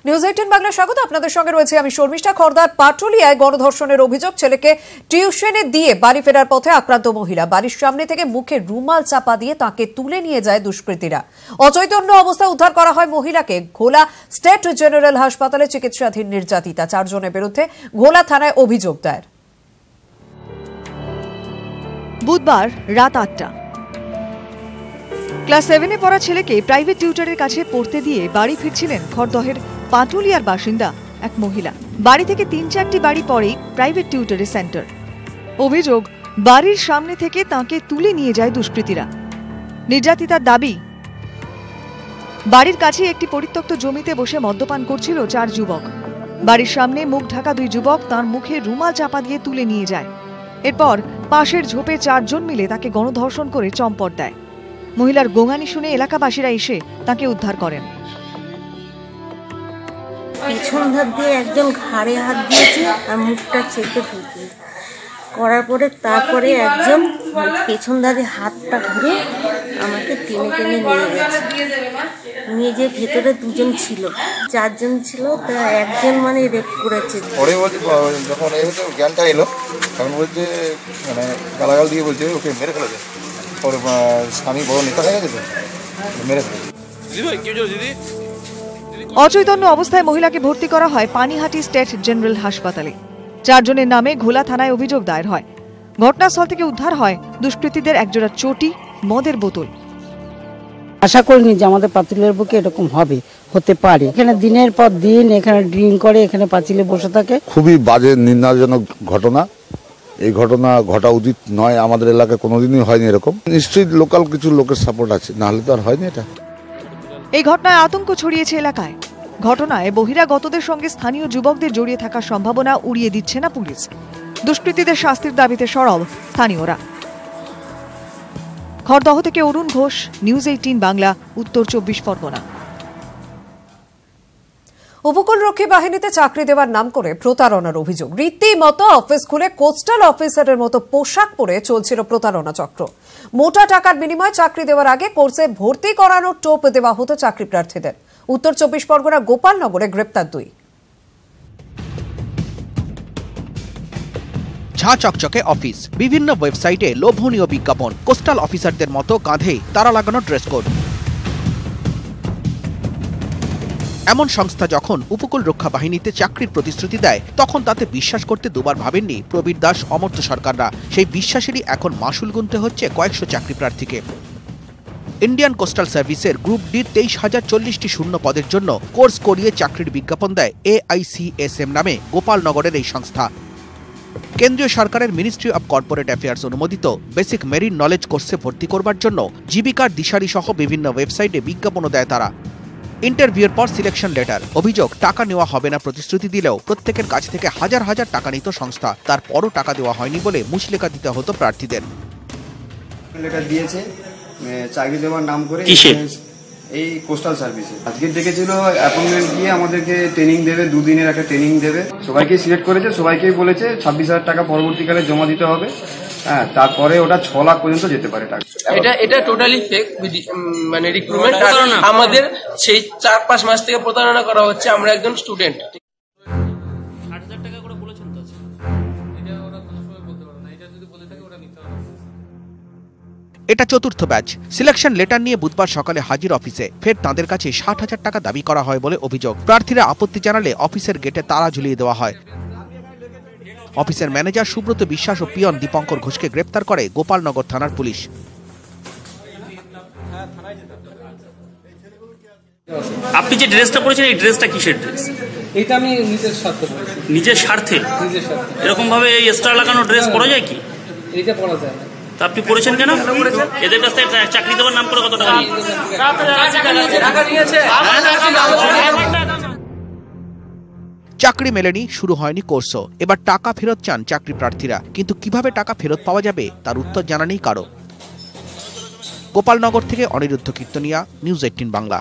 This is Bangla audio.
নিউজ 18 বাংলা স্বাগত। আপনাদের সঙ্গে রয়েছে আমি শর্মিষ্ঠা খর্দার। পাটুলিয়ায় গণধর্ষণের অভিযোগ। ছেলেকে টিউশনে দিয়ে বাড়ি ফেরার পথে আক্রান্ত মহিলা। বাড়ির সামনে থেকে মুখে রুমাল চাপা দিয়ে তাকে তুলে নিয়ে যায় দুষ্কৃতীরা। অচৈতন্য অবস্থায় উদ্ধার করা হয় মহিলাকে। ঘোলা স্টেট জেনারেল হাসপাতালে চিকিৎসাধীন নির্যাতিতা। 4 জনের বিরুদ্ধে ঘোলা থানায় অভিযোগ দায়ের। বুধবার রাত 8টা ক্লাস 7-এ পড়া ছেলেকে প্রাইভেট টিউটরের কাছে পড়তে দিয়ে বাড়ি ফিরছিলেন খড়দহের পাটুলিয়ার বাসিন্দা এক মহিলা। বাড়ি থেকে 3-4টি বাড়ি পরেই প্রাইভেট টিউটরের সেন্টার। অভিযোগ, বাড়ির সামনে থেকে তাকে তুলে নিয়ে যায় দুষ্কৃতীরা। নির্যাতিতার দাবি, বাড়ির কাছে একটি পরিত্যক্ত জমিতে বসে মদ্যপান করছিল 4 যুবক। বাড়ির সামনে মুখ ঢাকা 2 যুবক তার মুখে রুমাল চাপা দিয়ে তুলে নিয়ে যায়। এরপর পাশের ঝোপে 4 জন মিলে তাকে গণধর্ষণ করে চম্পট দেয়। মহিলার গোঙানি শুনে এলাকাবাসীরা এসে তাকে উদ্ধার করেন। পিছন ধার দিয়ে একজন ঘাড়ে হাত দিয়েছে আর মুখটা চেপে ফেলছে করার পরে তারপরে একজন পেছন ধারে হাতটা ধরে আমাকে টেনে টেনে নিয়ে গেছে। নিয়ে যে ভেতরে 2 জন ছিল, 4 জন ছিল, তা একজন মানে রেপ করেছে। পরে বলছে যখন জ্ঞানটা এলো তখন বলছে মানে গালাগাল দিয়ে বলছে ওকে মেরে ফেলেছে। পরে স্বামী বড় নেতা হয়ে গেছে তো মেরে ফেলেছে। অচৈতন্য অবস্থায় মহিলাকে ভর্তি করা হয় পানিহাটি স্টেট জেনারেল হাসপাতালে। 4 জনের নামে ঘোলা থানায় অভিযোগ দায়ের হয়। ঘটনাস্থল থেকে উদ্ধার হয় দুষ্কৃতীদের একজোড়া চটি, মদের বোতল। আশা করিনি যে আমাদের পাতুলিয়ার বুকে এরকম হতে পারে। এখানে দিনের পর দিন এখানে ড্রিঙ্ক করে, এখানে পাঁচিলে বসে থাকে। খুবই বাজে নিন্দাজনক ঘটনা। এই ঘটনা ঘটা উচিত নয়। আমাদের এলাকায় কোনোদিনই হয়নি এরকম। নিশ্চয়ই লোকাল কিছু লোকের সাপোর্ট আছে, নাহলে তো আর হয়নি এটা। এই ঘটনায় আতঙ্ক ছড়িয়েছে এলাকায়। ঘটনায় বহিরাগতদের সঙ্গে স্থানীয় যুবকদের জড়িয়ে থাকার সম্ভাবনা উড়িয়ে দিচ্ছে না পুলিশ। দুষ্কৃতীদের শাস্তির দাবিতে সরব স্থানীয়রা। খড়দহ থেকে অরুণ ঘোষ, নিউজ 18 বাংলা, উত্তর 24 পরগনা। উপকূলরক্ষী বাহিনীতে চাকরি দেওয়ার নাম করে প্রতারণার অভিযোগ। রীতিমতো অফিস খুলে কোস্টাল অফিসারের মতো পোশাক পরে চলছিল প্রতারণা চক্র। মোটা টাকার বিনিময়ে চাকরি দেওয়ার আগে কোর্সে ভর্তি করানোর টোপ দেওয়া হতো চাকরি প্রার্থীদের। উত্তর 24 পরগনা গোপালনগরে গ্রেপ্তার 2। ঝাঁ চকচকে অফিস, বিভিন্ন ওয়েবসাইটে লোভনীয় বিজ্ঞাপন, কোস্টাল অফিসারদের মতো কাঁধে তারা লাগানো ড্রেস কোড। এমন সংস্থা যখন উপকূল রক্ষা বাহিনীতে চাকরির প্রতিশ্রুতি দেয় তখন তাতে বিশ্বাস করতে দুবার ভাবেননি প্রবীর দাস, অমর্ত্য সরকাররা। সেই বিশ্বাসেরই এখন মাসুল গুনতে হচ্ছে কয়েকশো চাকরি প্রার্থীকে। ইন্ডিয়ান কোস্টাল সার্ভিসের গ্রুপ ডি 23,040টি শূন্য পদের জন্য কোর্স করিয়ে চাকরির বিজ্ঞাপন দেয় AICSM নামে গোপালনগরের এই সংস্থা। কেন্দ্রীয় সরকারের মিনিস্ট্রি অব কর্পোরেট অ্যাফেয়ার্স অনুমোদিত বেসিক মেরিন নলেজ কোর্সে ভর্তি করবার জন্য জীবিকার দিশারি সহ বিভিন্ন ওয়েবসাইটে বিজ্ঞাপনও দেয় তারা। ইন্টারভিউর পর সিলেকশন লেটার। অভিযোগ, টাকা নেওয়া হবে না প্রতিশ্রুতি দিলেও প্রত্যেকের কাছ থেকে হাজার হাজার টাকা নিত সংস্থা। তারপরও টাকা দেওয়া হয়নি বলে মুচলেখা দিতে হতো প্রার্থীদের। লেটার দিয়েছে চাকরি দেওয়ার নাম করে এই কোস্টাল সার্ভিসে। আজকে ডেকেছিল অ্যাপয়েন্টমেন্ট দিয়ে আমাদেরকে ট্রেনিং দেবে, 2 দিনের একটা ট্রেনিং দেবে। সবাইকে সিলেক্ট করেছে, সবাইকেই বলেছে 26,000 টাকা পরবর্তীকালে জমা দিতে হবে। হ্যাঁ, তারপরে ওটা 6 লাখ পর্যন্ত যেতে পারে টাকা। এটা টোটালি ফেক, মানে রিক্রুটমেন্ট। আমাদের সেই 4-5 মাস থেকে প্রতারণা করা হচ্ছে। আমরা একজন স্টুডেন্ট। এটা চতুর্থ ব্যাচ। সিলেকশন লেটার নিয়ে বুধবার সকালে হাজির অফিসে। ফের তাঁদের কাছে 60,000 টাকা দাবি করা হয় বলে অভিযোগ। প্রার্থীরা আপত্তি জানালে অফিসের গেটে তালা ঝুলিয়ে দেওয়া হয়। অফিসের ম্যানেজার সুব্রত বিশ্বাস ও পিয়ন দীপঙ্কর ঘোষকে গ্রেপ্তার করে গোপালনগর থানার পুলিশ। আপনি যে ড্রেসটা পরেছেন, এই ড্রেসটা কিসের ড্রেস? এটা আমি নিজের স্বার্থে পরেছি। নিজের স্বার্থে? এরকম ভাবে এই স্টার লাগানো ড্রেস পরা যায় কি? এটা পরা যায় না। তা আপনি পরেছেন কেন? এদের কাছ থেকে চাকরি দেওয়ার নাম করে কত টাকা নিয়েছে? চাকরি মেলেনি, শুরু হয়নি কোর্সও। এবার টাকা ফেরত চান চাকরি প্রার্থীরা। কিন্তু কিভাবে টাকা ফেরত পাওয়া যাবে তার উত্তর জানা নেই কারো। গোপালনগর থেকে অনিরুদ্ধ কীর্তনিয়া, নিউজ 18 বাংলা।